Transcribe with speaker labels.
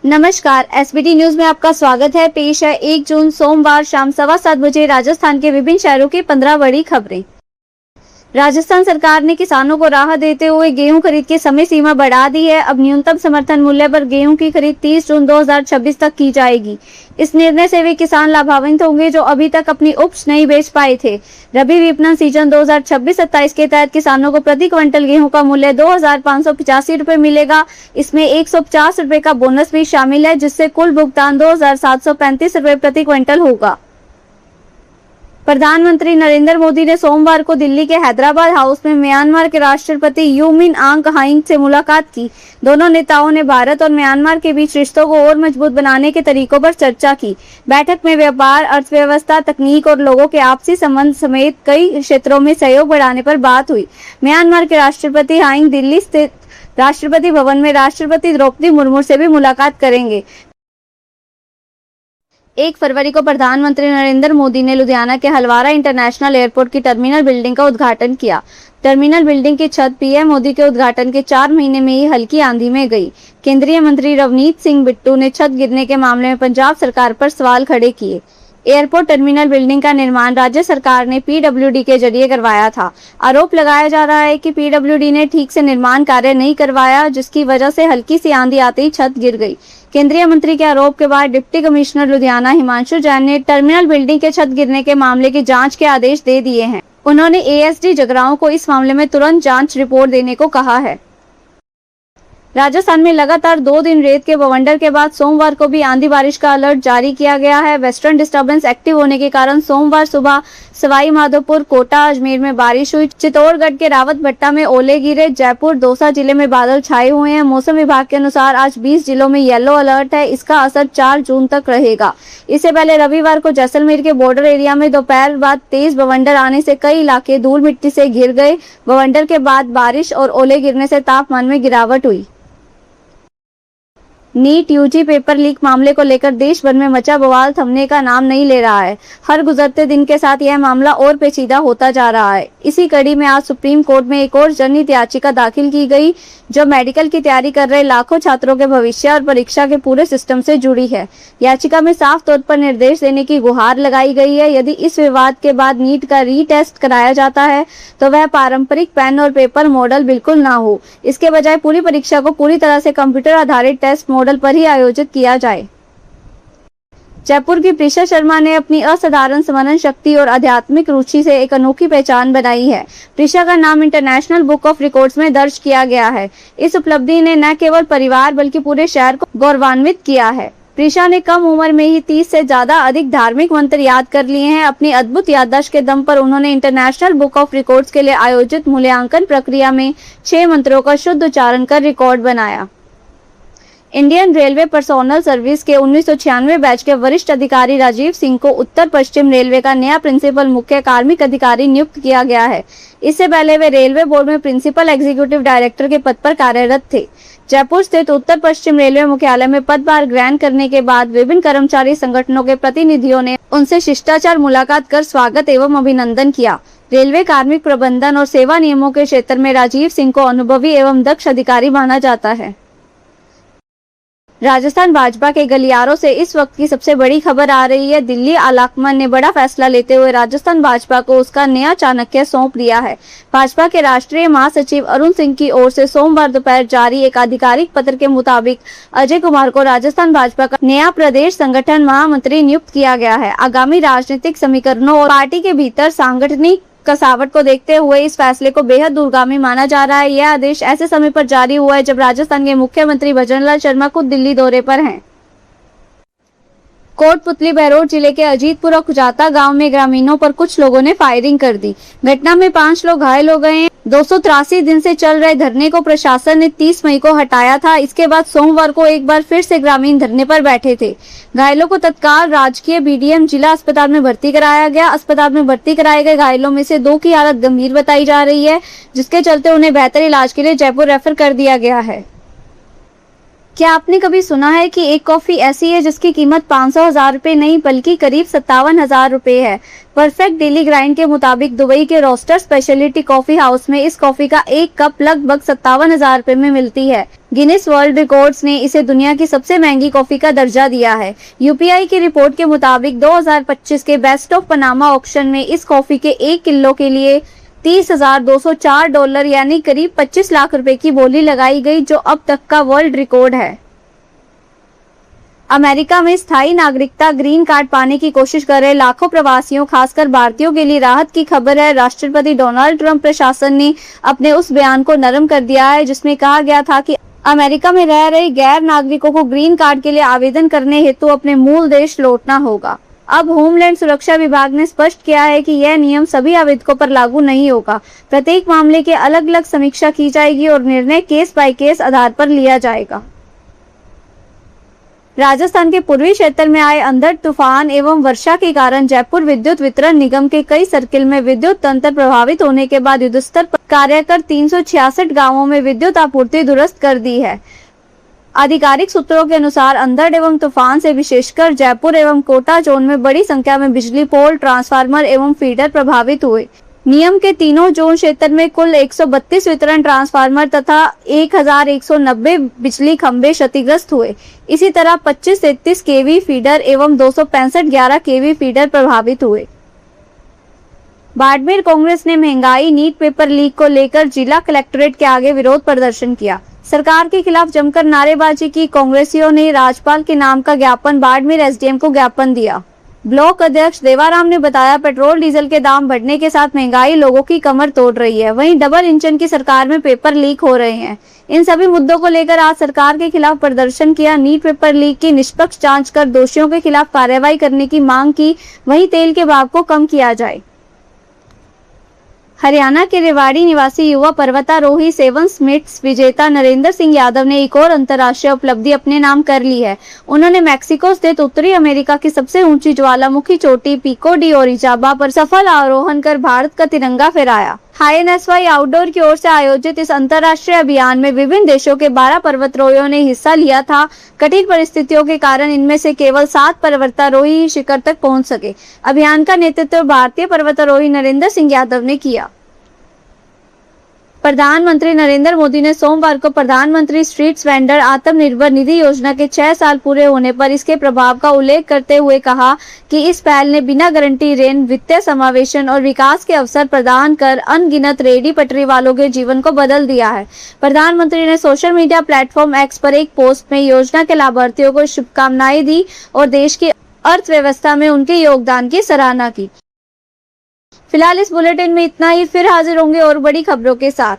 Speaker 1: नमस्कार, SBT news में आपका स्वागत है। पेश है 1 जून सोमवार शाम 7:15 बजे राजस्थान के विभिन्न शहरों की 15 बड़ी खबरें। राजस्थान सरकार ने किसानों को राहत देते हुए गेहूं खरीद की समय सीमा बढ़ा दी है। अब न्यूनतम समर्थन मूल्य पर गेहूं की खरीद 30 जून 2026 तक की जाएगी। इस निर्णय से वे किसान लाभान्वित होंगे जो अभी तक अपनी उपज नहीं बेच पाए थे। रबी विपणन सीजन 2026-27 के तहत किसानों को प्रति क्विंटल गेहूं का मूल्य 2585 रुपए मिलेगा। इसमें 150 रुपए का बोनस भी शामिल है, जिससे कुल भुगतान 2735 रुपए प्रति क्विंटल होगा। प्रधानमंत्री नरेंद्र मोदी ने सोमवार को दिल्ली के हैदराबाद हाउस में म्यांमार के राष्ट्रपति यू मिन आंग ह्लाइंग से मुलाकात की। दोनों नेताओं ने भारत और म्यांमार के बीच रिश्तों को और मजबूत बनाने के तरीकों पर चर्चा की। बैठक में व्यापार, अर्थव्यवस्था, तकनीक और लोगों के आपसी संबंध समेत कई क्षेत्रों में सहयोग बढ़ाने पर बात हुई। म्यांमार के राष्ट्रपति ह्लाइंग दिल्ली स्थित राष्ट्रपति भवन में राष्ट्रपति द्रौपदी मुर्मू से भी मुलाकात करेंगे। 1 फरवरी को प्रधानमंत्री नरेंद्र मोदी ने लुधियाना के हलवारा इंटरनेशनल एयरपोर्ट की टर्मिनल बिल्डिंग का उद्घाटन किया। टर्मिनल बिल्डिंग की छत पीएम मोदी के उद्घाटन के 4 महीने में ही हल्की आंधी में गई। केंद्रीय मंत्री रवनीत सिंह बिट्टू ने छत गिरने के मामले में पंजाब सरकार पर सवाल खड़े किए। एयरपोर्ट टर्मिनल बिल्डिंग का निर्माण राज्य सरकार ने पीडब्ल्यूडी के जरिए करवाया था। आरोप लगाया जा रहा है कि पीडब्ल्यूडी ने ठीक से निर्माण कार्य नहीं करवाया, जिसकी वजह से हल्की सी आंधी आते ही छत गिर गई। केंद्रीय मंत्री के आरोप के बाद डिप्टी कमिश्नर लुधियाना हिमांशु जैन ने टर्मिनल बिल्डिंग के छत गिरने के मामले की जांच के आदेश दे दिए हैं। उन्होंने एएसडी जगरांव को इस मामले में तुरंत जांच रिपोर्ट देने को कहा है। राजस्थान में लगातार 2 दिन रेत के बवंडर के बाद सोमवार को भी आंधी बारिश का अलर्ट जारी किया गया है। वेस्टर्न डिस्टर्बेंस एक्टिव होने के कारण सोमवार सुबह सवाई माधोपुर, कोटा, अजमेर में बारिश हुई। चित्तौड़गढ़ के रावतभट्टा में ओले गिरे। जयपुर, दौसा जिले में बादल छाए हुए हैं। मौसम विभाग के अनुसार आज 20 जिलों में येलो अलर्ट है। इसका असर 4 जून तक रहेगा। इससे पहले रविवार को जैसलमेर के बॉर्डर एरिया में दोपहर बाद तेज बवंडर आने से कई इलाके धूल मिट्टी से घिर गए। बवंडर के बाद बारिश और ओले गिरने से तापमान में गिरावट हुई। नीट यूजी पेपर लीक मामले को लेकर देश भर में मचा बवाल थमने का नाम नहीं ले रहा है। हर गुजरते दिन के साथ यह मामला और पेचीदा होता जा रहा है। इसी कड़ी में आज सुप्रीम कोर्ट में एक और जनहित याचिका दाखिल की गई, जो मेडिकल की तैयारी कर रहे लाखों छात्रों के भविष्य और परीक्षा के पूरे सिस्टम से जुड़ी है। याचिका में साफ तौर पर निर्देश देने की गुहार लगाई गई है। यदि इस विवाद के बाद नीट का रीटेस्ट कराया जाता है तो वह पारंपरिक पेन और पेपर मॉडल बिल्कुल ना हो। इसके बजाय पूरी परीक्षा को पूरी तरह से कंप्यूटर आधारित टेस्ट मॉडल पर ही आयोजित किया जाए। जयपुर की प्रिशा शर्मा ने अपनी असाधारण स्मरण शक्ति और आध्यात्मिक रुचि से एक अनोखी पहचान बनाई है। प्रिशा का नाम इंटरनेशनल बुक ऑफ रिकॉर्ड्स में दर्ज किया गया है। इस उपलब्धि ने न केवल परिवार बल्कि पूरे शहर को गौरवान्वित किया है। प्रिशा ने कम उम्र में ही 30 से ज्यादा अधिक धार्मिक मंत्र याद कर लिए हैं। अपनी अद्भुत याददाश्त के दम पर उन्होंने इंटरनेशनल बुक ऑफ रिकॉर्ड्स के लिए आयोजित मूल्यांकन प्रक्रिया में 6 मंत्रों का शुद्ध उच्चारण कर रिकॉर्ड बनाया। इंडियन रेलवे पर्सोनल सर्विस के 1996 बैच के वरिष्ठ अधिकारी राजीव सिंह को उत्तर पश्चिम रेलवे का नया प्रिंसिपल मुख्य कार्मिक अधिकारी नियुक्त किया गया है। इससे पहले वे रेलवे बोर्ड में प्रिंसिपल एग्जीक्यूटिव डायरेक्टर के पद पर कार्यरत थे। जयपुर स्थित उत्तर पश्चिम रेलवे मुख्यालय में पदभार ग्रहण करने के बाद विभिन्न कर्मचारी संगठनों के प्रतिनिधियों ने उनसे शिष्टाचार मुलाकात कर स्वागत एवं अभिनंदन किया। रेलवे कार्मिक प्रबंधन और सेवा नियमों के क्षेत्र में राजीव सिंह को अनुभवी एवं दक्ष अधिकारी माना जाता है। राजस्थान भाजपा के गलियारों से इस वक्त की सबसे बड़ी खबर आ रही है। दिल्ली आलाकमान ने बड़ा फैसला लेते हुए राजस्थान भाजपा को उसका नया चाणक्य सौंप दिया है। भाजपा के राष्ट्रीय महासचिव अरुण सिंह की ओर से सोमवार दोपहर जारी एक आधिकारिक पत्र के मुताबिक अजय कुमार को राजस्थान भाजपा का नया प्रदेश संगठन महामंत्री नियुक्त किया गया है। आगामी राजनीतिक समीकरणों और पार्टी के भीतर सांगठनिक कसावट को देखते हुए इस फैसले को बेहद दूरगामी माना जा रहा है। यह आदेश ऐसे समय पर जारी हुआ है जब राजस्थान के मुख्यमंत्री भजनलाल शर्मा खुद दिल्ली दौरे पर हैं। कोटपुतली बहरोड जिले के अजीतपुरा खुजाता गांव में ग्रामीणों पर कुछ लोगों ने फायरिंग कर दी। घटना में 5 लोग घायल हो गए हैं। 283 दिन से चल रहे धरने को प्रशासन ने 30 मई को हटाया था। इसके बाद सोमवार को एक बार फिर से ग्रामीण धरने पर बैठे थे। घायलों को तत्काल राजकीय बीडीएम जिला अस्पताल में भर्ती कराया गया। अस्पताल में भर्ती कराए गए घायलों में से 2 की हालत गंभीर बताई जा रही है, जिसके चलते उन्हें बेहतर इलाज के लिए जयपुर रेफर कर दिया गया है। क्या आपने कभी सुना है कि एक कॉफी ऐसी है जिसकी कीमत 500,000 रुपए नहीं बल्कि करीब 57,000 रुपए है। परफेक्ट डेली ग्राइंड के मुताबिक दुबई के रोस्टर स्पेशलिटी कॉफी हाउस में इस कॉफी का एक कप लगभग 57,000 रुपए में मिलती है। गिनीज वर्ल्ड रिकॉर्ड्स ने इसे दुनिया की सबसे महंगी कॉफी का दर्जा दिया है। यूपीआई की रिपोर्ट के मुताबिक 2025 के बेस्ट ऑफ पनामा ऑक्शन में इस कॉफी के 1 किलो के लिए $30,204 यानी करीब 25 लाख रुपए की बोली लगाई गई, जो अब तक का वर्ल्ड रिकॉर्ड है। अमेरिका में स्थायी नागरिकता ग्रीन कार्ड पाने की कोशिश कर रहे लाखों प्रवासियों, खासकर भारतीयों के लिए राहत की खबर है। राष्ट्रपति डोनाल्ड ट्रंप प्रशासन ने अपने उस बयान को नरम कर दिया है जिसमें कहा गया था कि अमेरिका में रह रहे गैर नागरिकों को ग्रीन कार्ड के लिए आवेदन करने हेतु अपने मूल देश लौटना होगा। अब होमलैंड सुरक्षा विभाग ने स्पष्ट किया है कि यह नियम सभी आवेदकों पर लागू नहीं होगा। प्रत्येक मामले की अलग अलग समीक्षा की जाएगी और निर्णय केस बाय केस आधार पर लिया जाएगा। राजस्थान के पूर्वी क्षेत्र में आए अंधड़ तूफान एवं वर्षा के कारण जयपुर विद्युत वितरण निगम के कई सर्किल में विद्युत तंत्र प्रभावित होने के बाद युद्धस्तर पर कार्य कर 366 गांवों में विद्युत आपूर्ति दुरुस्त कर दी है। आधिकारिक सूत्रों के अनुसार अंधड़ एवं तूफान से विशेषकर जयपुर एवं कोटा जोन में बड़ी संख्या में बिजली पोल, ट्रांसफार्मर एवं फीडर प्रभावित हुए। नियम के तीनों जोन क्षेत्र में कुल 132 वितरण ट्रांसफार्मर तथा 1190 बिजली खंभे क्षतिग्रस्त हुए। इसी तरह 2533 केवी फीडर एवं 265 11 केवी फीडर प्रभावित हुए। बाड़मेर कांग्रेस ने महंगाई नीट पेपर लीक को लेकर जिला कलेक्ट्रेट के आगे विरोध प्रदर्शन किया। सरकार के खिलाफ जमकर नारेबाजी की कांग्रेसियों ने राज्यपाल के नाम का ज्ञापन बाड़मेर एसडीएम को ज्ञापन दिया। ब्लॉक अध्यक्ष देवाराम ने बताया, पेट्रोल डीजल के दाम बढ़ने के साथ महंगाई लोगों की कमर तोड़ रही है। वहीं डबल इंजन की सरकार में पेपर लीक हो रहे हैं। इन सभी मुद्दों को लेकर आज सरकार के खिलाफ प्रदर्शन किया। नीट पेपर लीक की निष्पक्ष जांच कर दोषियों के खिलाफ कार्रवाई करने की मांग की। वहीं तेल के भाव को कम किया जाए। हरियाणा के रेवाड़ी निवासी युवा पर्वतारोही 7 समिट्स विजेता नरेंद्र सिंह यादव ने एक और अंतर्राष्ट्रीय उपलब्धि अपने नाम कर ली है। उन्होंने मैक्सिको स्थित उत्तरी अमेरिका की सबसे ऊंची ज्वालामुखी चोटी पिको डी ओरिजाबा पर सफल आरोहण कर भारत का तिरंगा फहराया। INSY आउटडोर की ओर से आयोजित इस अंतर्राष्ट्रीय अभियान में विभिन्न देशों के 12 पर्वतारोहियों ने हिस्सा लिया था। कठिन परिस्थितियों के कारण इनमें से केवल 7 पर्वतारोही ही शिखर तक पहुंच सके। अभियान का नेतृत्व भारतीय पर्वतारोही नरेंद्र सिंह यादव ने किया। प्रधानमंत्री नरेंद्र मोदी ने सोमवार को प्रधानमंत्री स्ट्रीट वेंडर आत्मनिर्भर निधि योजना के 6 साल पूरे होने पर इसके प्रभाव का उल्लेख करते हुए कहा कि इस पहल ने बिना गारंटी ऋण, वित्तीय समावेशन और विकास के अवसर प्रदान कर अनगिनत रेहड़ी पटरी वालों के जीवन को बदल दिया है। प्रधानमंत्री ने सोशल मीडिया प्लेटफॉर्म एक्स पर एक पोस्ट में योजना के लाभार्थियों को शुभकामनाएं दी और देश की अर्थव्यवस्था में उनके योगदान की सराहना की। फिलहाल इस बुलेटिन में इतना ही। फिर हाजिर होंगे और बड़ी खबरों के साथ।